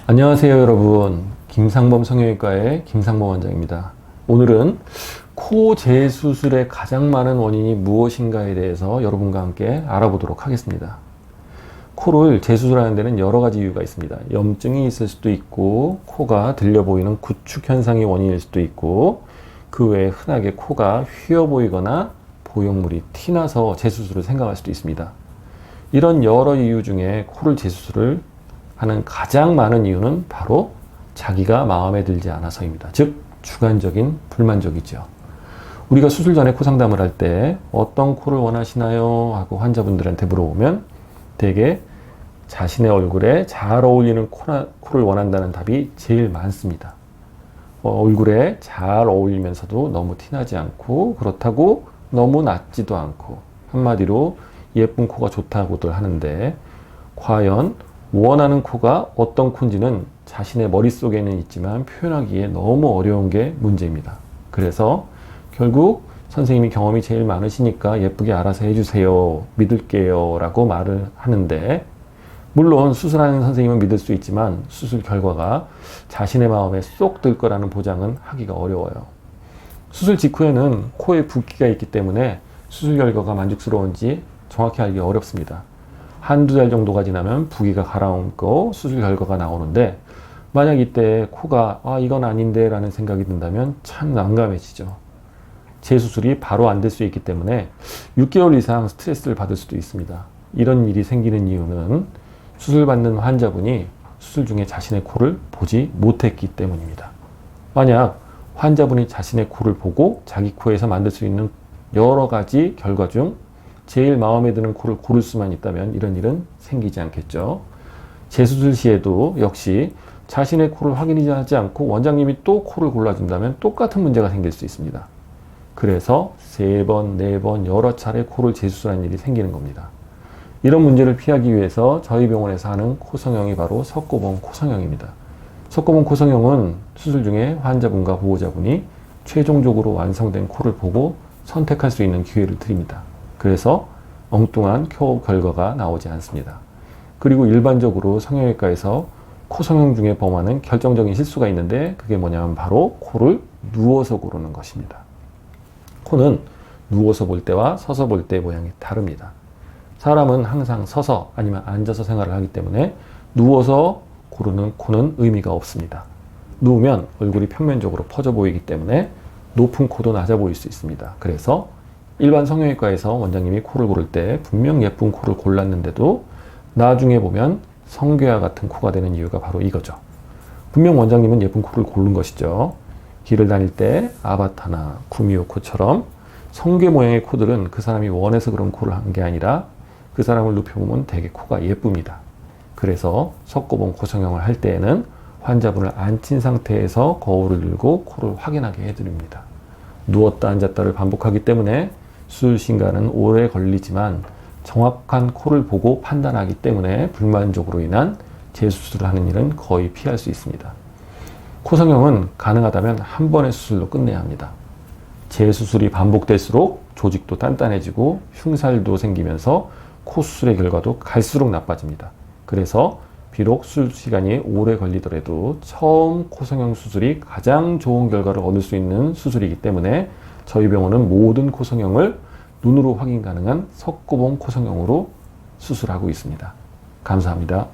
안녕하세요 여러분, 김상범 성형외과의 김상범 원장입니다. 오늘은 코 재수술의 가장 많은 원인이 무엇인가에 대해서 여러분과 함께 알아보도록 하겠습니다. 코를 재수술하는 데는 여러 가지 이유가 있습니다. 염증이 있을 수도 있고, 코가 들려 보이는 구축 현상이 원인일 수도 있고, 그 외에 흔하게 코가 휘어 보이거나 보형물이 티나서 재수술을 생각할 수도 있습니다. 이런 여러 이유 중에 코를 재수술을 하는 가장 많은 이유는 바로 자기가 마음에 들지 않아서입니다. 즉 주관적인 불만족이죠. 우리가 수술 전에 코 상담을 할 때 어떤 코를 원하시나요? 하고 환자분들한테 물어보면 대개 자신의 얼굴에 잘 어울리는 코를 원한다는 답이 제일 많습니다. 얼굴에 잘 어울리면서도 너무 티나지 않고, 그렇다고 너무 낮지도 않고, 한마디로 예쁜 코가 좋다고들 하는데, 과연 원하는 코가 어떤 코인지는 자신의 머릿속에는 있지만 표현하기에 너무 어려운 게 문제입니다. 그래서 결국 선생님이 경험이 제일 많으시니까 예쁘게 알아서 해주세요, 믿을게요 라고 말을 하는데, 물론 수술하는 선생님은 믿을 수 있지만 수술 결과가 자신의 마음에 쏙 들 거라는 보장은 하기가 어려워요. 수술 직후에는 코에 붓기가 있기 때문에 수술 결과가 만족스러운지 정확히 알기 어렵습니다. 한두 달 정도가 지나면 부기가 가라앉고 수술 결과가 나오는데, 만약 이때 코가 이건 아닌데 라는 생각이 든다면 참 난감해지죠. 재수술이 바로 안 될 수 있기 때문에 6개월 이상 스트레스를 받을 수도 있습니다. 이런 일이 생기는 이유는 수술받는 환자분이 수술 중에 자신의 코를 보지 못했기 때문입니다. 만약 환자분이 자신의 코를 보고 자기 코에서 만들 수 있는 여러 가지 결과 중 제일 마음에 드는 코를 고를 수만 있다면 이런 일은 생기지 않겠죠. 재수술 시에도 역시 자신의 코를 확인하지 않고 원장님이 또 코를 골라준다면 똑같은 문제가 생길 수 있습니다. 그래서 3번, 4번 여러 차례 코를 재수술하는 일이 생기는 겁니다. 이런 문제를 피하기 위해서 저희 병원에서 하는 코성형이 바로 석고봉 코성형입니다. 석고봉 코성형은 수술 중에 환자분과 보호자분이 최종적으로 완성된 코를 보고 선택할 수 있는 기회를 드립니다. 그래서 엉뚱한 코 결과가 나오지 않습니다. 그리고 일반적으로 성형외과에서 코 성형 중에 범하는 결정적인 실수가 있는데, 그게 뭐냐면 바로 코를 누워서 고르는 것입니다. 코는 누워서 볼 때와 서서 볼 때 모양이 다릅니다. 사람은 항상 서서 아니면 앉아서 생활을 하기 때문에 누워서 고르는 코는 의미가 없습니다. 누우면 얼굴이 평면적으로 퍼져 보이기 때문에 높은 코도 낮아 보일 수 있습니다. 그래서 일반 성형외과에서 원장님이 코를 고를 때 분명 예쁜 코를 골랐는데도 나중에 보면 성괴와 같은 코가 되는 이유가 바로 이거죠. 분명 원장님은 예쁜 코를 고른 것이죠. 길을 다닐 때 아바타나 구미호 코처럼 성괴 모양의 코들은 그 사람이 원해서 그런 코를 한 게 아니라 그 사람을 눕혀보면 되게 코가 예쁩니다. 그래서 석고봉 코성형을 할 때에는 환자분을 앉힌 상태에서 거울을 들고 코를 확인하게 해드립니다. 누웠다 앉았다를 반복하기 때문에 수술 시간은 오래 걸리지만 정확한 코를 보고 판단하기 때문에 불만족으로 인한 재수술을 하는 일은 거의 피할 수 있습니다. 코성형은 가능하다면 한 번의 수술로 끝내야 합니다. 재수술이 반복될수록 조직도 단단해지고 흉살도 생기면서 코 수술의 결과도 갈수록 나빠집니다. 그래서 비록 수술 시간이 오래 걸리더라도 처음 코성형 수술이 가장 좋은 결과를 얻을 수 있는 수술이기 때문에 저희 병원은 모든 코성형을 눈으로 확인 가능한 석고봉 코성형으로 수술하고 있습니다. 감사합니다.